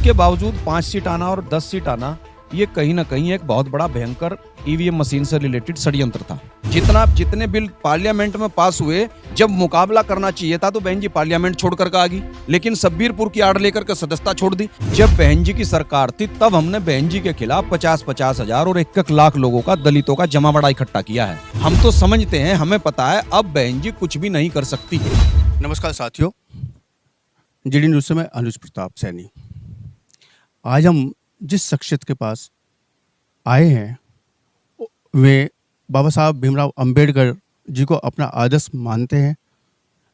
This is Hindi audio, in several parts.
उसके बावजूद 5 सीट आना और 10 सीट आना ये कहीं ना कहीं एक बहुत बड़ा भयंकर ईवीएम मशीन से रिलेटेड षड्यंत्र था। जितने बिल पार्लियामेंट में पास हुए, जब मुकाबला करना चाहिए था तो बहन जी पार्लियामेंट छोड़कर के आ गई, लेकिन सब्बीरपुर की आड़ लेकर के सदस्यता छोड़ दी। जब बहन जी की सरकार थी तब हमने बहन जी के खिलाफ 50-50 हजार और 1 लाख लोगों का, दलितों का जमा बड़ा इकट्ठा किया है। हम तो समझते हैं, हमें पता है अब बहन जी कुछ भी नहीं कर सकती। नमस्कार साथियों, जीडी न्यूज़ से मैं अनुज प्रताप सैनी। आज हम जिस शख्सियत के पास आए हैं वे बाबा साहब भीमराव अंबेडकर जी को अपना आदर्श मानते हैं।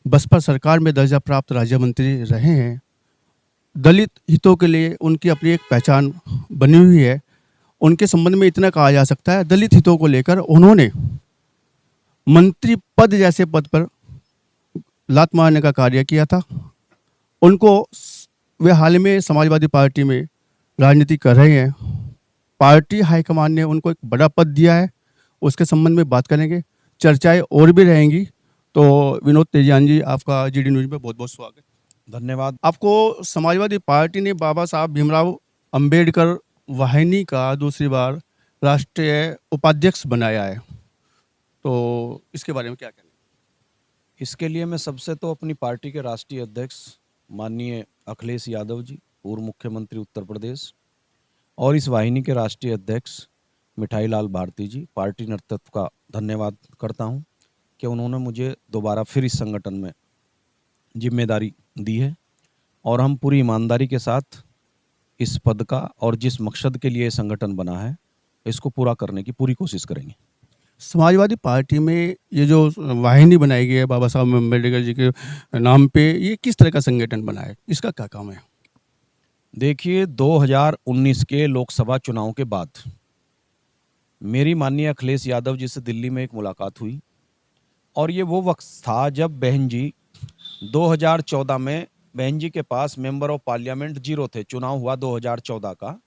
बसपा सरकार में दर्जा प्राप्त राज्य मंत्री रहे हैं। दलित हितों के लिए उनकी अपनी एक पहचान बनी हुई है। उनके संबंध में इतना कहा जा सकता है, दलित हितों को लेकर उन्होंने मंत्री पद जैसे पद पर लात मारने का कार्य किया था। उनको वे हाल में समाजवादी पार्टी में राजनीति कर रहे हैं। पार्टी हाईकमान ने उनको एक बड़ा पद दिया है, उसके संबंध में बात करेंगे। चर्चाएं और भी रहेंगी। तो विनोद तेजान जी, आपका जीडी न्यूज़ में बहुत बहुत स्वागत। धन्यवाद। आपको समाजवादी पार्टी ने बाबा साहब भीमराव अंबेडकर वाहिनी का दूसरी बार राष्ट्रीय उपाध्यक्ष बनाया है, तो इसके बारे में क्या कहना है? इसके लिए मैं सबसे तो अपनी पार्टी के राष्ट्रीय अध्यक्ष माननीय अखिलेश यादव जी, पूर्व मुख्यमंत्री उत्तर प्रदेश, और इस वाहिनी के राष्ट्रीय अध्यक्ष मिठाई लाल भारती जी, पार्टी नेतृत्व का धन्यवाद करता हूं कि उन्होंने मुझे दोबारा फिर इस संगठन में जिम्मेदारी दी है और हम पूरी ईमानदारी के साथ इस पद का और जिस मकसद के लिए संगठन बना है इसको पूरा करने की पूरी कोशिश करेंगे। समाजवादी पार्टी में ये जो वाहिनी बनाई गई है बाबा साहब अम्बेडकर जी के नाम पे, ये किस तरह का संगठन बना है, इसका क्या काम है? देखिए, 2019 के लोकसभा चुनाव के बाद मेरी माननीय अखिलेश यादव जी से दिल्ली में एक मुलाकात हुई और ये वो वक्त था जब बहन जी 2014 में बहन जी के पास मेंबर ऑफ पार्लियामेंट 0 थे। चुनाव हुआ 2014 का,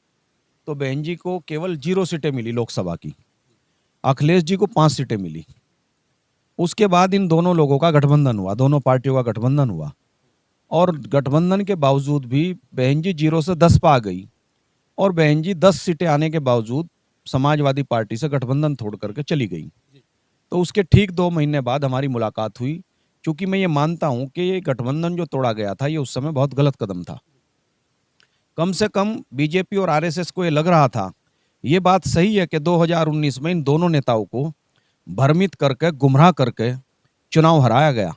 तो बहन जी को केवल 0 सीटें मिली लोकसभा की, अखिलेश जी को 5 सीटें मिली। उसके बाद इन दोनों लोगों का गठबंधन हुआ, दोनों पार्टियों का गठबंधन हुआ और गठबंधन के बावजूद भी बहन जी 0 से 10 पर आ गई और बहन जी 10 सीटें आने के बावजूद समाजवादी पार्टी से गठबंधन तोड़ करके चली गई। तो उसके ठीक 2 महीने बाद हमारी मुलाकात हुई। क्योंकि मैं ये मानता हूं कि ये गठबंधन जो तोड़ा गया था ये उस समय बहुत गलत कदम था। कम से कम बीजेपी और आरएसएस को ये लग रहा था, ये बात सही है कि 2019 में इन दोनों नेताओं को भ्रमित करके, गुमराह करके चुनाव हराया गया।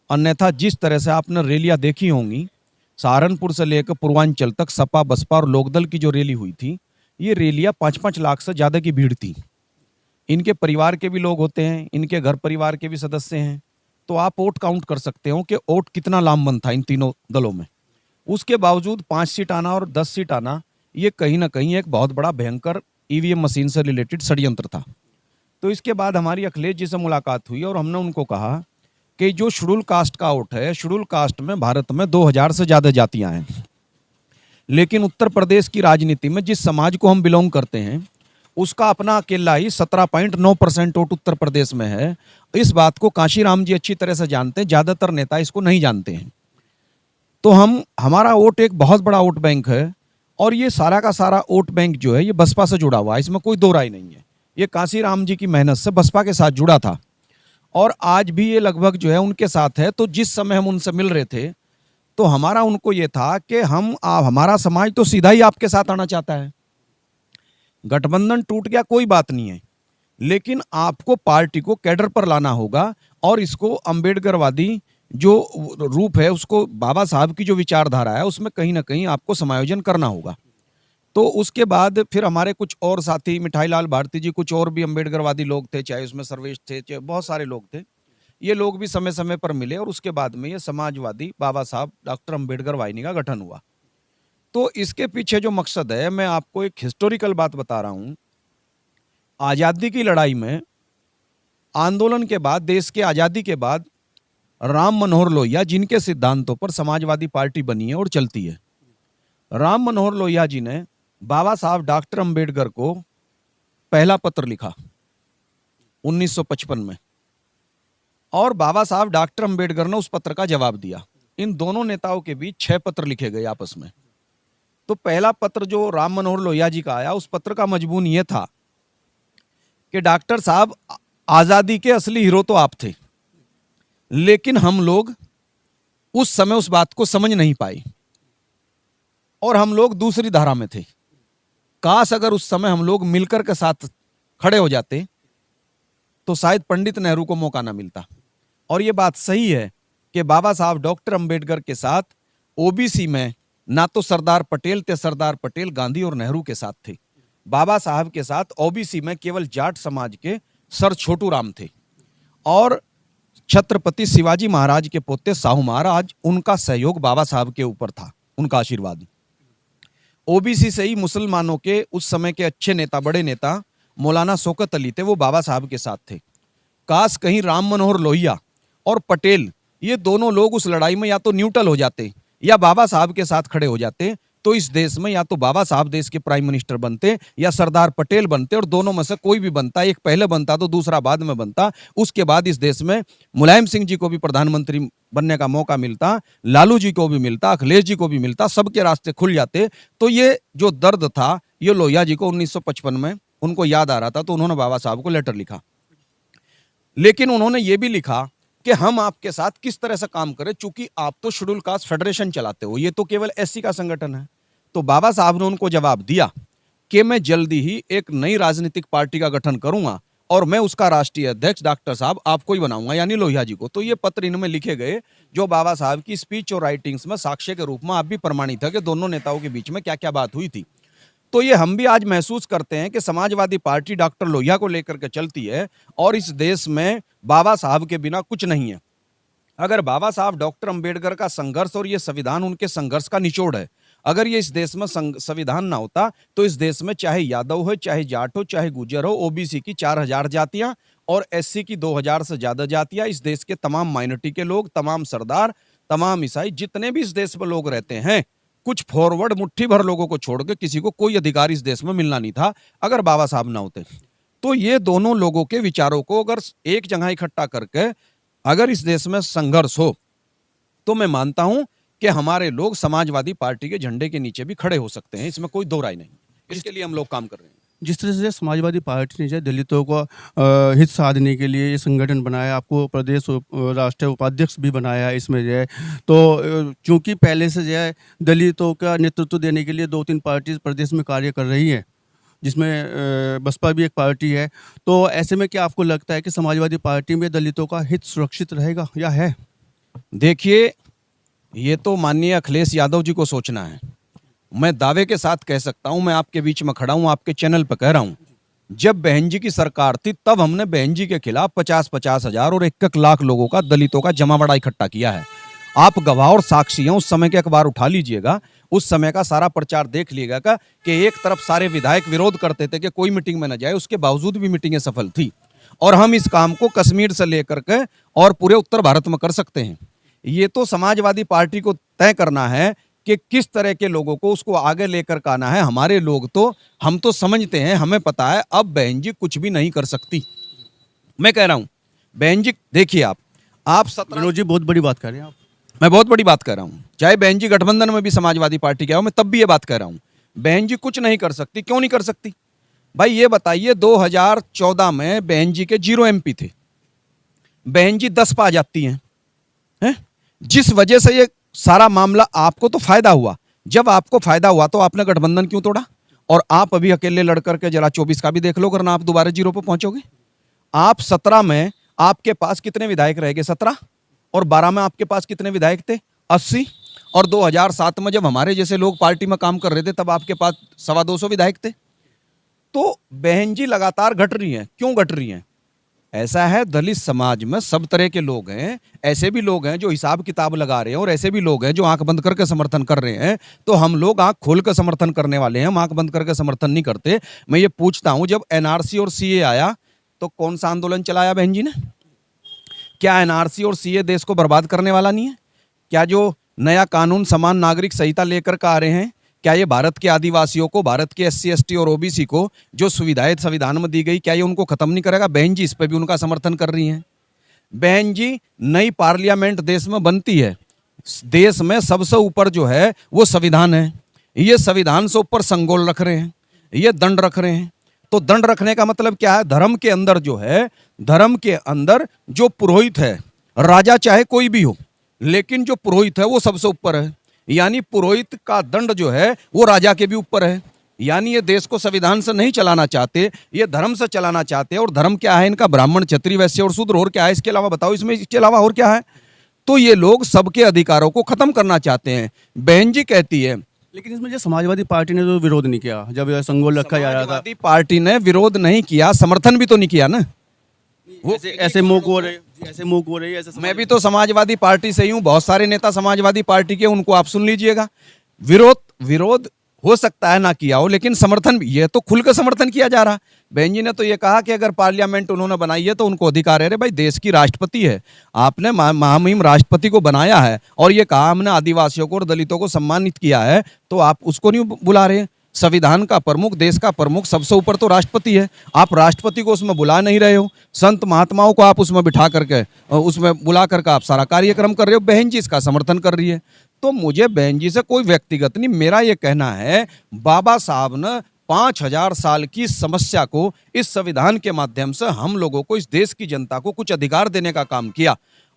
अन्यथा जिस तरह से आपने रैलियां देखी होंगी, सहारनपुर से लेकर पूर्वांचल तक सपा, बसपा और लोकदल की जो रैली हुई थी, ये रैलियां 5-5 लाख से ज़्यादा की भीड़ थी। इनके परिवार के भी लोग होते हैं, इनके घर परिवार के भी सदस्य हैं, तो आप वोट काउंट कर सकते हो कि वोट कितना लामबंद था इन तीनों दलों में। उसके बावजूद 5 सीट आना और 10 सीट आना ये कहीं ना कहीं एक बहुत बड़ा भयंकर ईवीएम मशीन से रिलेटेड षड्यंत्र था। तो इसके बाद हमारी अखिलेश जी से मुलाकात हुई और हमने उनको कहा कि जो शेड्यूल कास्ट का वोट है, शेड्यूल कास्ट में भारत में 2000 से ज़्यादा जातियां हैं, लेकिन उत्तर प्रदेश की राजनीति में जिस समाज को हम बिलोंग करते हैं उसका अपना अकेला ही 17.9% वोट उत्तर प्रदेश में है। इस बात को काशीराम जी अच्छी तरह से जानते हैं, ज़्यादातर नेता इसको नहीं जानते हैं। तो हमारा वोट एक बहुत बड़ा वोट बैंक है और ये सारा का सारा वोट बैंक जो है ये बसपा से जुड़ा हुआ है, इसमें कोई दो राय नहीं है। ये काशीराम जी की मेहनत से बसपा के साथ जुड़ा था और आज भी ये लगभग जो है उनके साथ है। तो जिस समय हम उनसे मिल रहे थे तो हमारा उनको ये था कि हमारा समाज तो सीधा ही आपके साथ आना चाहता है। गठबंधन टूट गया कोई बात नहीं है, लेकिन आपको पार्टी को कैडर पर लाना होगा और इसको अंबेडकरवादी जो रूप है, उसको बाबा साहब की जो विचारधारा है उसमें कहीं ना कहीं आपको समायोजन करना होगा। तो उसके बाद फिर हमारे कुछ और साथी, मिठाई लाल भारती जी, कुछ और भी अंबेडकरवादी लोग थे, चाहे उसमें सर्वेश थे, चाहे बहुत सारे लोग थे, ये लोग भी समय समय पर मिले और उसके बाद में ये समाजवादी बाबा साहब डॉक्टर अंबेडकर वाहिनी का गठन हुआ। तो इसके पीछे जो मकसद है, मैं आपको एक हिस्टोरिकल बात बता रहा हूं। आज़ादी की लड़ाई में, आंदोलन के बाद, देश के आज़ादी के बाद राम मनोहर लोहिया, जिनके सिद्धांतों पर समाजवादी पार्टी बनी है और चलती है, राम मनोहर लोहिया जी ने बाबा साहब डॉक्टर अंबेडकर को पहला पत्र लिखा 1955 में और बाबा साहब डॉक्टर अंबेडकर ने उस पत्र का जवाब दिया। इन दोनों नेताओं के बीच 6 पत्र लिखे गए आपस में। तो पहला पत्र जो राम मनोहर लोहिया जी का आया, उस पत्र का मजमून ये था कि डॉक्टर साहब, आजादी के असली हीरो तो आप थे, लेकिन हम लोग उस समय उस बात को समझ नहीं पाए और हम लोग दूसरी धारा में थे। काश अगर उस समय हम लोग मिलकर के साथ खड़े हो जाते तो शायद पंडित नेहरू को मौका ना मिलता। और ये बात सही है कि बाबा साहब डॉक्टर अंबेडकर के साथ ओबीसी में ना तो सरदार पटेल थे, सरदार पटेल गांधी और नेहरू के साथ थे। बाबा साहब के साथ ओबीसी में केवल जाट समाज के सर छोटू राम थे और छत्रपति शिवाजी महाराज के पोते साहू महाराज, उनका सहयोग बाबा साहब के ऊपर था, उनका आशीर्वाद। ओबीसी से ही मुसलमानों के उस समय के अच्छे नेता, बड़े नेता मौलाना शौकत अली थे, वो बाबा साहब के साथ थे। काश कहीं राम मनोहर लोहिया और पटेल, ये दोनों लोग उस लड़ाई में या तो न्यूट्रल हो जाते या बाबा साहब के साथ खड़े हो जाते, तो इस देश में या तो बाबा साहब देश के प्राइम मिनिस्टर बनते या सरदार पटेल बनते, और दोनों में से कोई भी बनता, एक पहले बनता तो दूसरा बाद में बनता। उसके बाद इस देश में मुलायम सिंह जी को भी प्रधानमंत्री बनने का मौका मिलता, लालू जी को भी मिलता, अखिलेश जी को भी मिलता, सबके रास्ते खुल जाते। तो ये जो दर्द था, ये लोहिया जी को 1955 में उनको याद आ रहा था, तो उन्होंने बाबा साहब को लेटर लिखा। लेकिन उन्होंने ये भी लिखा कि हम आपके साथ किस तरह से काम करें, चूंकि आप तो शेड्यूल कास्ट फेडरेशन चलाते हो, ये तो केवल एससी का संगठन है। तो बाबा साहब ने उनको जवाब दिया कि मैं जल्दी ही एक नई राजनीतिक पार्टी का गठन करूंगा और मैं उसका राष्ट्रीय अध्यक्ष डॉक्टर साहब आपको ही बनाऊंगा, यानी लोहिया जी को। तो ये पत्र इनमें लिखे गए जो बाबा साहब की स्पीच और राइटिंग्स में साक्ष्य के रूप में आप भी प्रमाणित है कि दोनों नेताओं के बीच में क्या क्या बात हुई थी। तो ये हम भी आज महसूस करते हैं कि समाजवादी पार्टी डॉक्टर लोहिया को लेकर के चलती है और इस देश में बाबा साहब के बिना कुछ नहीं है। अगर बाबा साहब डॉक्टर अंबेडकर का संघर्ष और ये संविधान उनके संघर्ष का निचोड़ है, अगर ये इस देश में संविधान ना होता तो इस देश में चाहे यादव हो, चाहे जाट हो, चाहे गुर्जर हो, ओबीसी की 4000 जातियां और एससी की 2000 से ज्यादा जातियां, इस देश के तमाम माइनॉरिटी के लोग, तमाम सरदार, तमाम ईसाई, जितने भी इस देश में लोग रहते हैं, कुछ फॉरवर्ड मुट्ठी भर लोगों को छोड़ के किसी को कोई अधिकार इस देश में मिलना नहीं था अगर बाबा साहब ना होते। तो ये दोनों लोगों के विचारों को अगर एक जगह इकट्ठा करके अगर इस देश में संघर्ष हो, तो मैं मानता हूं कि हमारे लोग समाजवादी पार्टी के झंडे के नीचे भी खड़े हो सकते हैं, इसमें कोई दो राय नहीं। इसके लिए हम लोग काम कर रहे हैं। जिस तरह से समाजवादी पार्टी ने जो दलितों को हित साधने के लिए ये संगठन बनाया, आपको प्रदेश राष्ट्रीय उपाध्यक्ष भी बनाया इसमें जो है, तो चूंकि पहले से जो है दलितों का नेतृत्व देने के लिए 2-3 पार्टी प्रदेश में कार्य कर रही है, जिसमें बसपा भी एक पार्टी है, तो ऐसे में क्या आपको लगता है कि समाजवादी पार्टी में दलितों का हित सुरक्षित रहेगा या है? देखिए, ये तो माननीय अखिलेश यादव जी को सोचना है। मैं दावे के साथ कह सकता हूं, मैं आपके बीच में खड़ा हूं, आपके चैनल पर कह रहा हूं, जब बहन जी की सरकार थी तब हमने बहन जी के खिलाफ 50-50 हजार और 1-1 लाख लोगों का, दलितों का जमावड़ा इकट्ठा किया है। आप गवाह और साक्षी हैं, उस समय के अखबार उठा लीजिएगा, उस समय का सारा प्रचार देख लीजिएगा कि एक तरफ सारे विधायक विरोध करते थे कि कोई मीटिंग में न जाए, उसके बावजूद भी मीटिंगें सफल थी। और हम इस काम को कश्मीर से लेकर के और पूरे उत्तर भारत में कर सकते हैं। ये तो समाजवादी पार्टी को तय करना है कि किस तरह के लोगों को उसको आगे लेकर के आना है। हमारे लोग तो, हम तो समझते हैं, हमें पता है अब बहन जी कुछ भी नहीं कर सकती। मैं कह रहा हूं बहन जी, देखिए आप विनोद जी बहुत बड़ी बात कर रहे हैं आप। मैं बहुत बड़ी बात कर रहा हूं, चाहे बहन जी गठबंधन में भी समाजवादी पार्टी के हो, मैं तब भी ये बात कह रहा हूं, बहन जी कुछ नहीं कर सकती। क्यों नहीं कर सकती भाई, ये बताइए। 2014 में बहन जी के 0 MP थे, बहन जी 10 पा जाती हैं, जिस वजह से ये सारा मामला, आपको तो फायदा हुआ। जब आपको फायदा हुआ तो आपने गठबंधन क्यों तोड़ा? और आप अभी अकेले लड़कर के जरा 24 का भी देख लो, वरना आप दोबारा 0 पे पहुंचोगे। आप 17 में आपके पास कितने विधायक रह गए? 17। और 12 में आपके पास कितने विधायक थे? 80। और 2007 में जब हमारे जैसे लोग पार्टी में काम कर रहे थे तब आपके पास 225 विधायक थे। तो बहन जी लगातार घट रही हैं। क्यों घट रही हैं? ऐसा है, दलित समाज में सब तरह के लोग हैं। ऐसे भी लोग हैं जो हिसाब किताब लगा रहे हैं और ऐसे भी लोग हैं जो आंख बंद करके समर्थन कर रहे हैं। तो हम लोग आंख खोल कर समर्थन करने वाले हैं, हम आंख बंद करके समर्थन नहीं करते। मैं ये पूछता हूं, जब NRC और CA आया तो कौन सा आंदोलन चलाया बहन जी ने? क्या NRC और CA देश को बर्बाद करने वाला नहीं है? क्या जो नया कानून समान नागरिक संहिता लेकर के आ रहे हैं, क्या ये भारत के आदिवासियों को, भारत के SC ST और OBC को जो सुविधाएं संविधान में दी गई, क्या ये उनको खत्म नहीं करेगा? बहन जी इस पे भी उनका समर्थन कर रही हैं। बहन जी, नई पार्लियामेंट देश में बनती है, देश में सबसे ऊपर जो है वो संविधान है। ये संविधान से ऊपर संगोल रख रहे हैं, ये दंड रख रहे हैं। तो दंड रखने का मतलब क्या है? धर्म के अंदर जो है, धर्म के अंदर जो पुरोहित है, राजा चाहे कोई भी हो, लेकिन जो पुरोहित है वो सबसे ऊपर है। यानी पुरोहित का दंड जो है वो राजा के भी ऊपर है। यानी ये देश को संविधान से नहीं चलाना चाहते, ये धर्म से चलाना चाहते हैं। और धर्म क्या है इनका? ब्राह्मण, क्षत्रिय, वैश्य और शूद्र। और क्या है इसके अलावा? बताओ इसमें इसके अलावा और क्या है? तो ये लोग सबके अधिकारों को खत्म करना चाहते हैं। बहन जी कहती है, लेकिन इसमें जो समाजवादी पार्टी ने तो विरोध नहीं किया जब यह संगोल रखा जा रहा था। समाजवादी पार्टी ने विरोध नहीं किया, समर्थन भी तो नहीं किया ना। वो ऐसे मुंह हो रहे, ऐसे मुंह हो रही है, ऐसे मैं भी तो समाजवादी पार्टी से ही हूँ, बहुत सारे नेता समाजवादी पार्टी के, उनको आप सुन लीजिएगा। विरोध हो सकता है ना किया हो, लेकिन समर्थन भी, ये तो खुल कर समर्थन किया जा रहा। बहन जी ने तो ये कहा कि अगर पार्लियामेंट उन्होंने बनाई है तो उनको अधिकार है। अरे भाई, देश की राष्ट्रपति है, आपने महामहिम राष्ट्रपति को बनाया है और ये कहा हमने आदिवासियों को और दलितों को सम्मानित किया है, तो आप उसको नहीं बुला रहे? संविधान का प्रमुख, देश का प्रमुख, सबसे ऊपर तो राष्ट्रपति है। आप राष्ट्रपति को उसमें बुला नहीं रहे हो, संत महात्माओं को आप उसमें बिठा करके, उसमें बुला करके आप सारा कार्यक्रम कर रहे हो। बहन जी इसका समर्थन कर रही है। तो मुझे बहन जी से कोई व्यक्तिगत नहीं, मेरा ये कहना है बाबा साहब ने 5000 साल की समस्या को इस संविधान के माध्यम से हम लोगों को, इस देश की जनता को कुछ अधिकार देने का काम किया।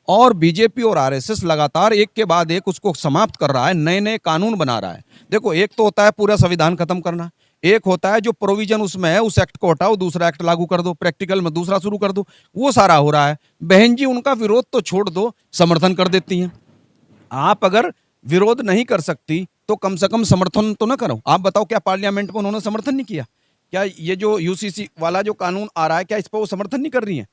और बीजेपी और आरएसएस लगातार एक के बाद एक उसको समाप्त कर रहा है, नए नए कानून बना रहा है। देखो, एक तो होता है पूरा संविधान खत्म करना, एक होता है जो प्रोविजन उसमें है उस एक्ट को हटाओ, दूसरा एक्ट लागू कर दो, प्रैक्टिकल में दूसरा शुरू कर दो, वो सारा हो रहा है। बहन जी उनका विरोध तो छोड़ दो, समर्थन कर देती हैं। आप अगर विरोध नहीं कर सकती तो कम से कम समर्थन तो ना करो। आप बताओ, क्या पार्लियामेंट में उन्होंने समर्थन नहीं किया? क्या ये जो यूसीसी वाला जो कानून आ रहा है, क्या इस पर वो समर्थन नहीं कर रही है?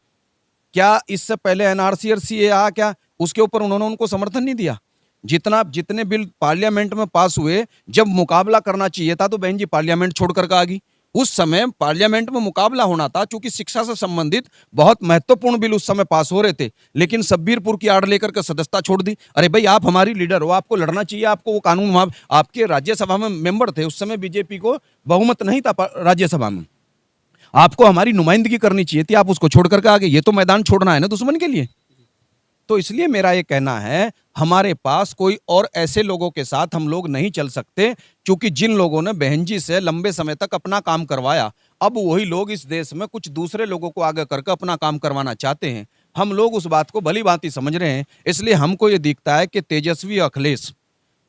क्या इससे पहले एनआरसी और सीए आ, क्या उसके ऊपर उन्होंने उनको समर्थन नहीं दिया? जितने बिल पार्लियामेंट में पास हुए, जब मुकाबला करना चाहिए था तो बहन जी पार्लियामेंट छोड़ करके आ गई। उस समय पार्लियामेंट में मुकाबला होना था, क्योंकि शिक्षा से संबंधित बहुत महत्वपूर्ण बिल उस समय पास हो रहे थे, लेकिन सब्बीरपुर की आड़ लेकर के सदस्यता छोड़ दी। अरे भाई, आप हमारी लीडर हो, आपको लड़ना चाहिए, आपको वो कानून वहां, आपके राज्यसभा में मेंबर थे उस समय, बीजेपी को बहुमत नहीं था राज्यसभा में, आपको हमारी नुमाइंदगी करनी चाहिए थी, आप उसको छोड़ करके आ गए। ये तो मैदान छोड़ना है ना दुश्मन के लिए। तो इसलिए मेरा ये कहना है, हमारे पास कोई और ऐसे लोगों के साथ हम लोग नहीं चल सकते, क्योंकि जिन लोगों ने बहन जी से लंबे समय तक अपना काम करवाया, अब वही लोग इस देश में कुछ दूसरे लोगों को आगे करके अपना काम करवाना चाहते हैं। हम लोग उस बात को भली भांति समझ रहे हैं। इसलिए हमको ये दिखता है कि तेजस्वी अखिलेश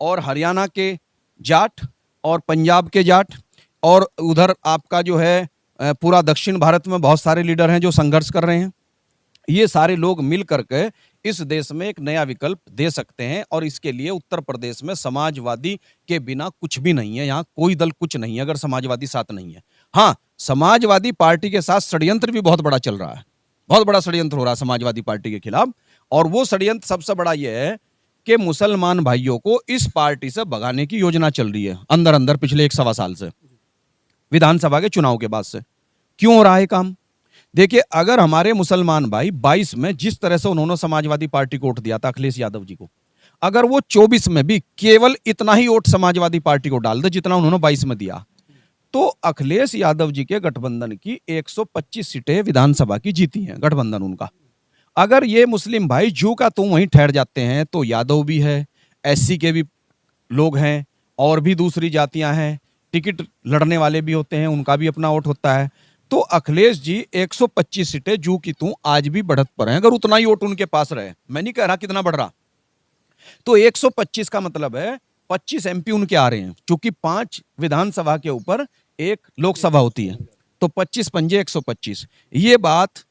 और हरियाणा के जाट और पंजाब के जाट और उधर आपका जो है पूरा दक्षिण भारत में बहुत सारे लीडर हैं जो संघर्ष कर रहे हैं, ये सारे लोग मिल करके इस देश में एक नया विकल्प दे सकते हैं। और इसके लिए उत्तर प्रदेश में समाजवादी के बिना कुछ भी नहीं है, यहाँ कोई दल कुछ नहीं है अगर समाजवादी साथ नहीं है। हाँ, समाजवादी पार्टी के साथ षड्यंत्र भी बहुत बड़ा चल रहा है, बहुत बड़ा षड्यंत्र हो रहा है समाजवादी पार्टी के खिलाफ। और वो षड्यंत्र सबसे बड़ा ये है कि मुसलमान भाइयों को इस पार्टी से भगाने की योजना चल रही है अंदर अंदर पिछले 1 सवा साल से, विधानसभा के चुनाव के बाद से। क्यों हो रहा है काम? देखिए, अगर हमारे मुसलमान भाई 22 में जिस तरह से उन्होंने समाजवादी पार्टी को वोट दिया था अखिलेश यादव जी को, अगर वो 24 में भी केवल इतना ही वोट समाजवादी पार्टी को डाल दे जितना उन्होंने 22 में दिया, तो अखिलेश यादव जी के गठबंधन की 125 सीटें विधानसभा की जीती हैं गठबंधन उनका। अगर ये मुस्लिम भाई जू का तुम वहीं ठहर जाते हैं तो यादव भी है, एससी के भी लोग हैं और भी दूसरी जातियां हैं, टिकट लड़ने वाले भी होते हैं, उनका भी अपना वोट होता है। तो अखिलेश जी 125 सीटें जू की तू आज भी बढ़त पर हैं। अगर उतना ही वोट उनके पास रहे, मैं नहीं कह रहा कितना बढ़ रहा, तो 125 का मतलब है 25 एमपी उनके आ रहे हैं, क्योंकि 5 विधानसभा के ऊपर 1 लोकसभा होती है, तो 25 पंजे 125। ये बात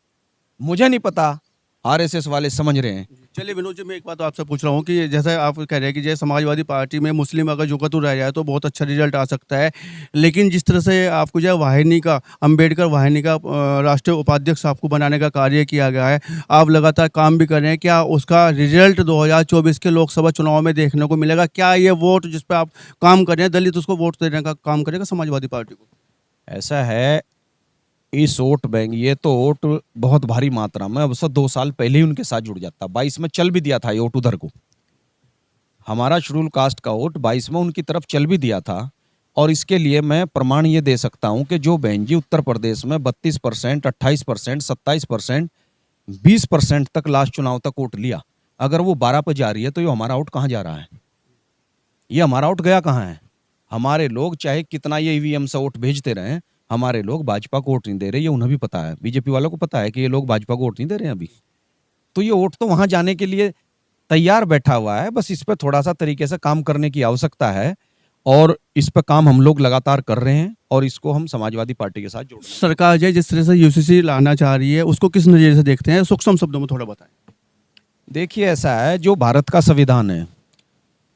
मुझे नहीं पता आरएसएस वाले समझ रहे हैं। चलिए विनोद जी, मैं एक बात आपसे पूछ रहा हूँ कि जैसे आप कह रहे हैं कि जैसे समाजवादी पार्टी में मुस्लिम अगर जुकतू रह जाए तो बहुत अच्छा रिजल्ट आ सकता है, लेकिन जिस तरह से आपको जो है वाहिनी का, अम्बेडकर वाहिनी का राष्ट्रीय उपाध्यक्ष आपको बनाने का कार्य किया गया है, आप लगातार काम भी कर रहे हैं, क्या उसका रिजल्ट 2024 के लोकसभा चुनाव में देखने को मिलेगा? क्या ये वोट जिस पर आप काम कर रहे हैं, दलित उसको वोट देने का काम करेगा समाजवादी पार्टी को? ऐसा है, इस वोट बैंक, ये तो वोट बहुत भारी मात्रा में, अब से 2 साल पहले ही उनके साथ जुड़ जाता। 22 में चल भी दिया था ये वोट उधर को, हमारा शेड्यूल कास्ट का वोट 22 में उनकी तरफ चल भी दिया था। और इसके लिए मैं प्रमाण ये दे सकता हूं कि जो बहन जी उत्तर प्रदेश में 32%, 28%, 27%, 20% तक लास्ट चुनाव तक वोट लिया, अगर वो 12 पर जा रही है तो ये हमारा वोट कहाँ जा रहा है? ये हमारा वोट गया कहाँ है? हमारे लोग चाहे कितना ये ईवीएम से वोट भेजते रहे, हमारे लोग भाजपा को वोट नहीं दे रहे, ये उन्हें भी पता है, बीजेपी वालों को पता है कि ये लोग भाजपा को वोट नहीं दे रहे हैं अभी। तो ये वोट तो वहां जाने के लिए तैयार बैठा हुआ है, बस इस पर थोड़ा सा तरीके से काम करने की आवश्यकता है और इस पर काम हम लोग लगातार कर रहे हैं और इसको हम समाजवादी पार्टी के साथ जोड़। सरकार जो जिस तरह से यूसीसी लाना चाह रही है उसको किस नज़रिए से देखते हैं, सूक्ष्म शब्दों में थोड़ा बताएं। देखिए ऐसा है, जो भारत का संविधान है,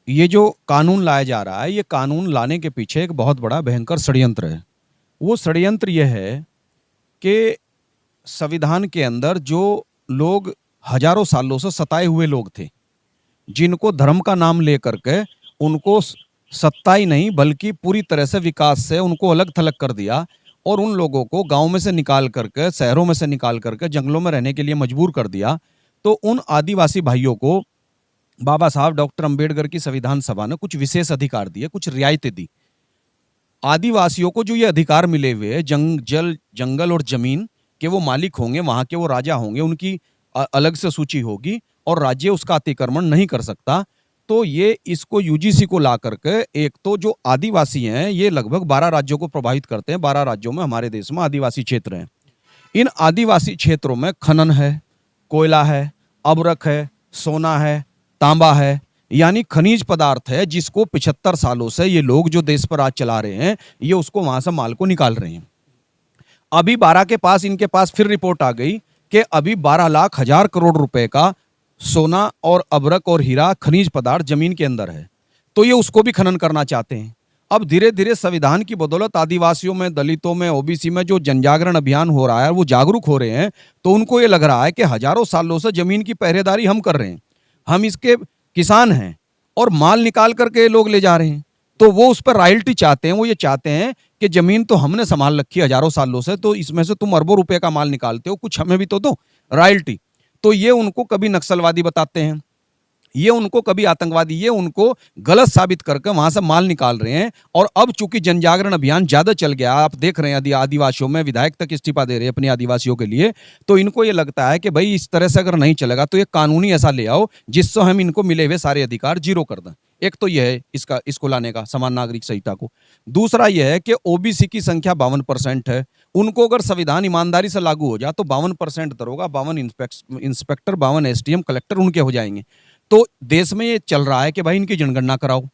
ये जो कानून लाया जा रहा है, ये कानून लाने के पीछे एक बहुत बड़ा भयंकर षड्यंत्र है। वो षड्यंत्र ये है कि संविधान के अंदर जो लोग हजारों सालों से सताए हुए लोग थे, जिनको धर्म का नाम लेकर के उनको सत्ता ही नहीं बल्कि पूरी तरह से विकास से उनको अलग थलग कर दिया और उन लोगों को गांव में से निकाल करके, शहरों में से निकाल करके जंगलों में रहने के लिए मजबूर कर दिया। तो उन आदिवासी भाइयों को बाबा साहब डॉक्टर अंबेडकर की संविधान सभा ने कुछ विशेष अधिकार दिए, कुछ रियायतें दी। आदिवासियों को जो ये अधिकार मिले हुए जंगल और जमीन के वो मालिक होंगे, वहां के वो राजा होंगे, उनकी अलग से सूची होगी और राज्य उसका अतिक्रमण नहीं कर सकता। तो ये इसको यूजीसी को ला करके, एक तो जो आदिवासी हैं ये लगभग 12 राज्यों को प्रभावित करते हैं, 12 राज्यों में हमारे देश में आदिवासी क्षेत्र हैं। इन आदिवासी क्षेत्रों में खनन है, कोयला है, अबरक है, सोना है, तांबा है, यानी खनिज पदार्थ है जिसको 75 सालों से ये लोग जो देश पर राज चला रहे हैं ये उसको वहां से माल को निकाल रहे हैं। अभी 12 के पास इनके पास फिर रिपोर्ट आ गई कि अभी 12 लाख हजार करोड़ रुपए का सोना और अबरक और हीरा खनिज पदार्थ जमीन के अंदर है, तो ये उसको भी खनन करना चाहते हैं। अब धीरे धीरे संविधान की बदौलत आदिवासियों में, दलितों में, ओबीसी में जो जनजागरण अभियान हो रहा है, वो जागरूक हो रहे हैं। तो उनको ये लग रहा है कि हजारों सालों से जमीन की पहरेदारी हम कर रहे हैं, हम इसके किसान हैं और माल निकाल करके लोग ले जा रहे हैं, तो वो उस पर रॉयल्टी चाहते हैं। वो ये चाहते हैं कि जमीन तो हमने संभाल रखी है हजारों सालों से, तो इसमें से तुम अरबों रुपए का माल निकालते हो, कुछ हमें भी तो दो रॉयल्टी। तो ये उनको कभी नक्सलवादी बताते हैं, ये उनको कभी आतंकवादी, ये उनको गलत साबित करके वहां से माल निकाल रहे हैं। और अब चूंकि जनजागरण अभियान ज्यादा चल गया, आप देख रहे हैं आदिवासियों में विधायक तक इस्तीफा दे रहे हैं अपनी आदिवासियों के लिए, तो इनको ये लगता है कि भाई इस तरह से अगर नहीं चलेगा तो ये कानूनी ऐसा ले आओ जिससे हम इनको मिले हुए सारे अधिकार जीरो कर दें। एक तो यह है इसको लाने का समान नागरिक संहिता को। दूसरा यह है कि ओबीसी की संख्या 52% है, उनको अगर संविधान ईमानदारी से लागू हो जाए तो 52% दरोगा, 52 इंस्पेक्टर, 52 एसडीएम, कलेक्टर उनके हो जाएंगे। तो देश में ये चल रहा है कि भाई इनकी जनगणना कराओ,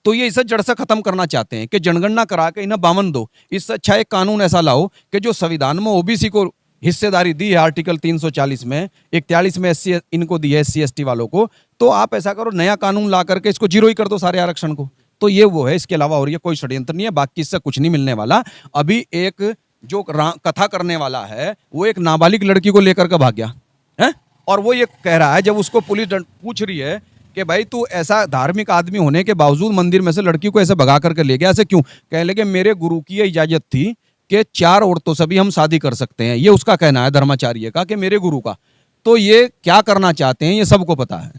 तो ये इसे जड़ से खत्म करना चाहते हैं कि जनगणना करा के इन्हें 52 दो। इससे अच्छा एक कानून ऐसा लाओ कि जो संविधान में ओबीसी को हिस्सेदारी दी है आर्टिकल 340 में, 41 में एससी इनको दी है, एससी एसटी वालों को, तो आप ऐसा करो नया कानून ला करके इसको जीरो ही कर दो सारे आरक्षण को। तो ये वो है, इसके अलावा और ये कोई षड्यंत्र नहीं है, बाकी इससे कुछ नहीं मिलने वाला। अभी एक जो कथा करने वाला है वो एक नाबालिग लड़की को लेकर के भाग गया है, और वो ये कह रहा है जब उसको पुलिस पूछ रही है कि भाई तू ऐसा धार्मिक आदमी होने के बावजूद मंदिर में से लड़की को ऐसे भगा करके ले गया, ऐसे क्यों? कहने लगे मेरे गुरु की ये इजाजत थी कि 4 औरतों से भी हम शादी कर सकते हैं। ये उसका कहना है धर्माचार्य का, कि मेरे गुरु का। तो ये क्या करना चाहते हैं ये सबको पता है।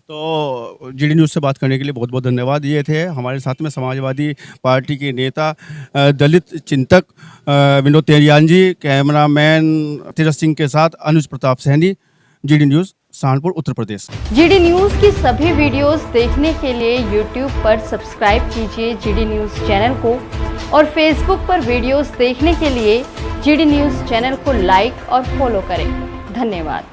तो जीडी न्यूज़ से बात करने के लिए बहुत बहुत धन्यवाद। ये थे हमारे साथ में समाजवादी पार्टी के नेता, दलित चिंतक विनोद तेलियान जी, कैमरामैन तेजस सिंह के साथ अनुज Pratap Saini, GD news Saharanpur Uttar Pradesh. GD news की सभी वीडियोस देखने के लिए यूट्यूब पर सब्सक्राइब कीजिए जीडी न्यूज़ चैनल को, और फेसबुक पर वीडियोस देखने के लिए जीडी न्यूज़ चैनल को लाइक और फॉलो करें। धन्यवाद।